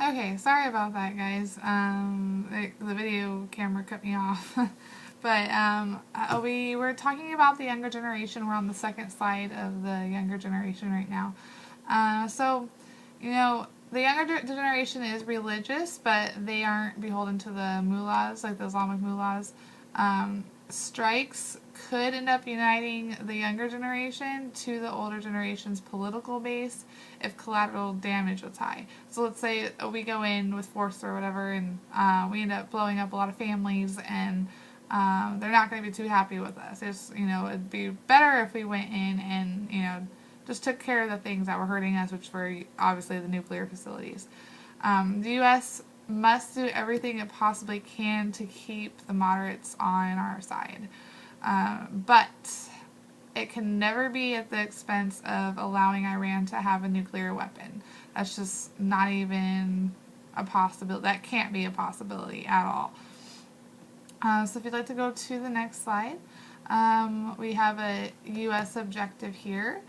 Okay, sorry about that, guys. The video camera cut me off. But we were talking about the younger generation. We're on the second slide of the younger generation right now. The younger generation is religious, but they aren't beholden to the mullahs, like the Islamic mullahs. Strikes could end up uniting the younger generation to the older generation's political base if collateral damage was high. So let's say we go in with force or whatever, and we end up blowing up a lot of families, and they're not going to be too happy with us. It'd be better if we went in and just took care of the things that were hurting us, which were obviously the nuclear facilities. The U.S. must do everything it possibly can to keep the moderates on our side. But it can never be at the expense of allowing Iran to have a nuclear weapon. That's just not even a possibility. That can't be a possibility at all. So if you'd like to go to the next slide, we have a U.S. objective here.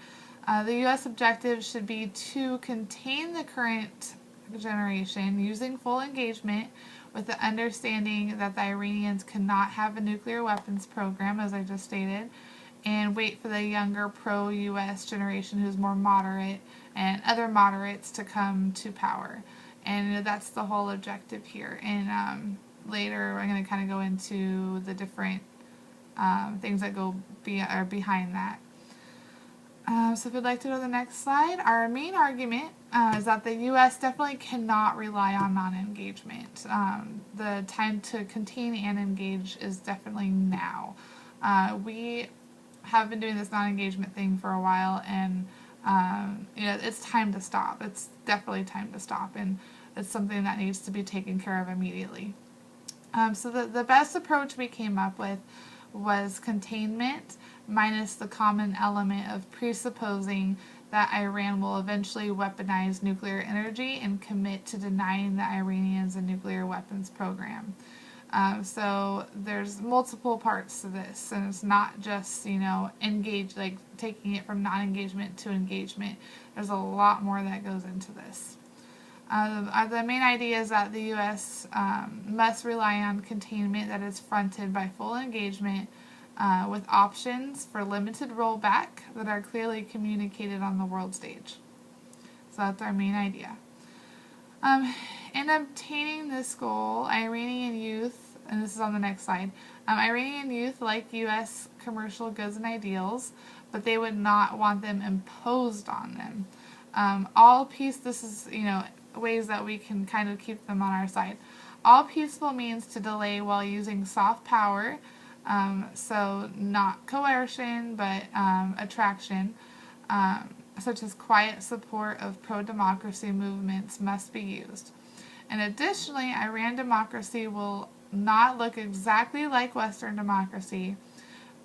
The U.S. objective should be to contain the current generation using full engagement with the understanding that the Iranians cannot have a nuclear weapons program, as I just stated, and wait for the younger pro-U.S. generation who's more moderate and other moderates to come to power. And that's the whole objective here. And later I'm going to kind of go into the different things that are behind that. So if you'd like to go to the next slide, our main argument is that the U.S. definitely cannot rely on non-engagement. The time to contain and engage is definitely now. We have been doing this non-engagement thing for a while, and it's time to stop. It's definitely time to stop, and it's something that needs to be taken care of immediately. So the best approach we came up with was containment minus the common element of presupposing that Iran will eventually weaponize nuclear energy and commit to denying the Iranians a nuclear weapons program. So there's multiple parts to this, and it's not just, engage, like taking it from non-engagement to engagement. There's a lot more that goes into this. The main idea is that the U.S. Must rely on containment that is fronted by full engagement with options for limited rollback that are clearly communicated on the world stage. So that's our main idea. In obtaining this goal, Iranian youth, and this is on the next slide, Iranian youth like U.S. commercial goods and ideals, but they would not want them imposed on them. This is, ways that we can kind of keep them on our side. All peaceful means to delay while using soft power, so not coercion, but attraction, such as quiet support of pro-democracy movements must be used. And additionally, Iran democracy will not look exactly like Western democracy,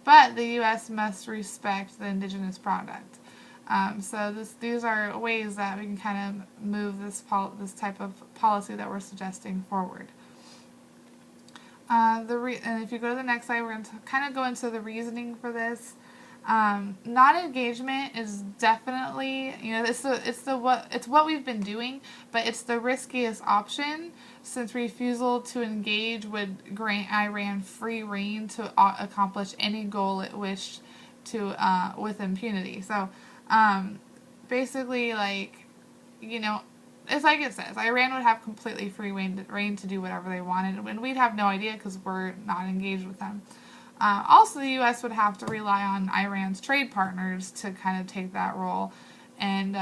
but the U.S. must respect the indigenous product. These are ways that we can kind of move this type of policy that we're suggesting forward. And if you go to the next slide, we're going to kind of go into the reasoning for this. Non-engagement is definitely, it's what we've been doing, but it's the riskiest option, since refusal to engage would grant Iran free rein to accomplish any goal it wished to with impunity. So basically, it's like it says, Iran would have completely free rein to do whatever they wanted, and we'd have no idea because we're not engaged with them. Also, the U.S. would have to rely on Iran's trade partners to kind of take that role, and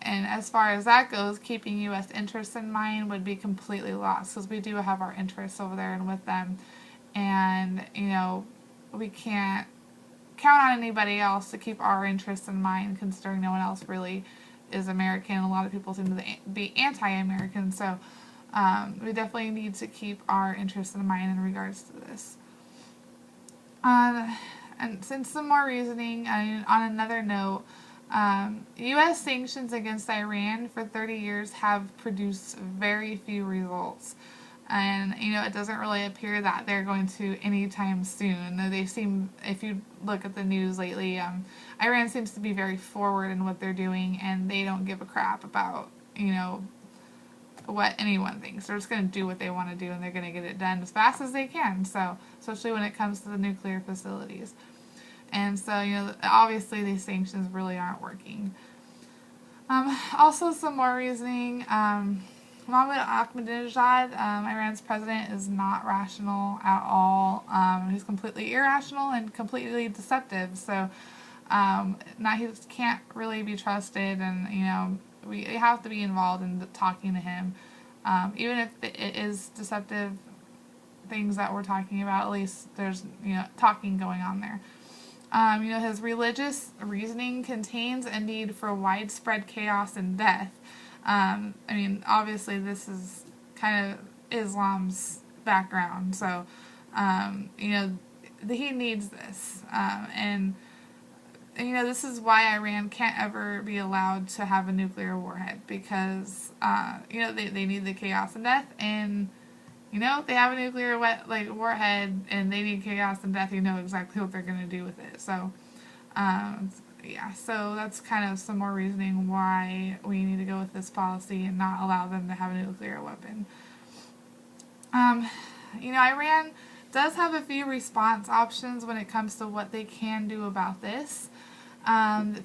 as far as that goes, keeping U.S. interests in mind would be completely lost, because we do have our interests over there and with them, and we can't count on anybody else to keep our interests in mind, considering no one else really is American. A lot of people seem to be anti-American, so we definitely need to keep our interests in mind in regards to this. And since some more reasoning, on another note, U.S. sanctions against Iran for 30 years have produced very few results. And, it doesn't really appear that they're going to anytime soon. They seem, if you look at the news lately, Iran seems to be very forward in what they're doing, and they don't give a crap about, what anyone thinks. They're just going to do what they want to do, and they're going to get it done as fast as they can. So, especially when it comes to the nuclear facilities. And so, obviously these sanctions really aren't working. Also, some more reasoning. Mohammed Ahmadinejad, Iran's president, is not rational at all. He's completely irrational and completely deceptive. So, now he can't really be trusted, and we have to be involved in talking to him, even if it is deceptive things that we're talking about. At least there's talking going on there. His religious reasoning contains a need for widespread chaos and death. Obviously this is kind of Islam's background, so he needs this, and this is why Iran can't ever be allowed to have a nuclear warhead, because they need the chaos and death, and if they have a nuclear warhead and they need chaos and death, exactly what they're going to do with it. So, so that's kind of some more reasoning why we need to go with this policy and not allow them to have a nuclear weapon. Iran does have a few response options when it comes to what they can do about this.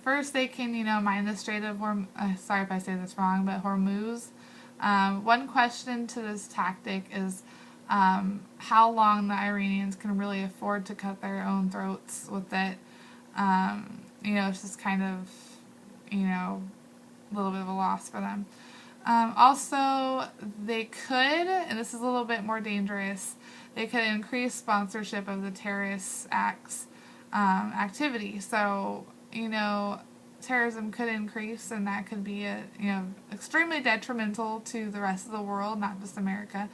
First, they can, mine the Strait of Hormuz. Sorry if I say this wrong, but Hormuz. One question to this tactic is how long the Iranians can really afford to cut their own throats with it. It's just kind of, a little bit of a loss for them. Also, they could, and this is a little bit more dangerous, they could increase sponsorship of the terrorist acts activity. So, terrorism could increase, and that could be extremely detrimental to the rest of the world, not just America.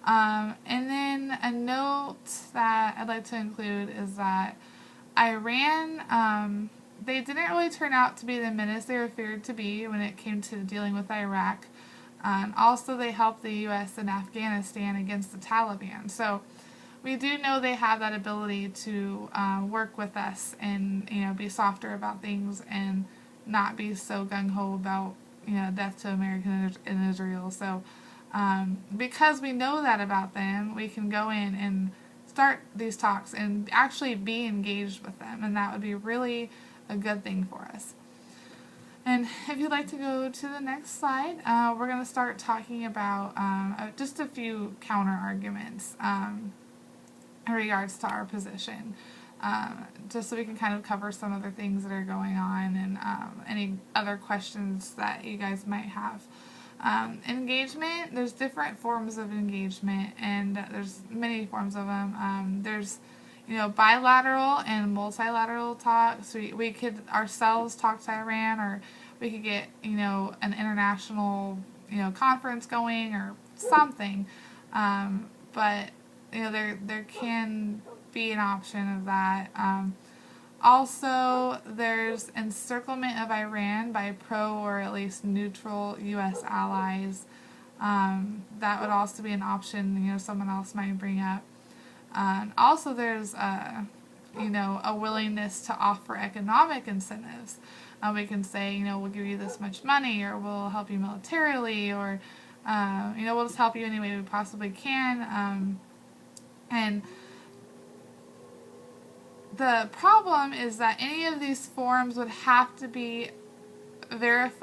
And then a note that I'd like to include is that Iran, they didn't really turn out to be the menace they were feared to be when it came to dealing with Iraq. Also, they helped the U.S. in Afghanistan against the Taliban. So we do know they have that ability to work with us and be softer about things and not be so gung-ho about death to America and Israel. So because we know that about them, we can go in and start these talks and actually be engaged with them, and that would be really a good thing for us. And if you'd like to go to the next slide, we're going to start talking about just a few counter arguments in regards to our position, just so we can kind of cover some other things that are going on and any other questions that you guys might have. Engagement, there's different forms of engagement, and there's many forms of them. There's bilateral and multilateral talks. We could ourselves talk to Iran, or we could get an international conference going or something, but there can be an option of that. Also, there's encirclement of Iran by pro or at least neutral U.S. allies. That would also be an option someone else might bring up. Also, there's a willingness to offer economic incentives. We can say, we'll give you this much money, or we'll help you militarily, or we'll just help you any way we possibly can. And the problem is that any of these forms would have to be verified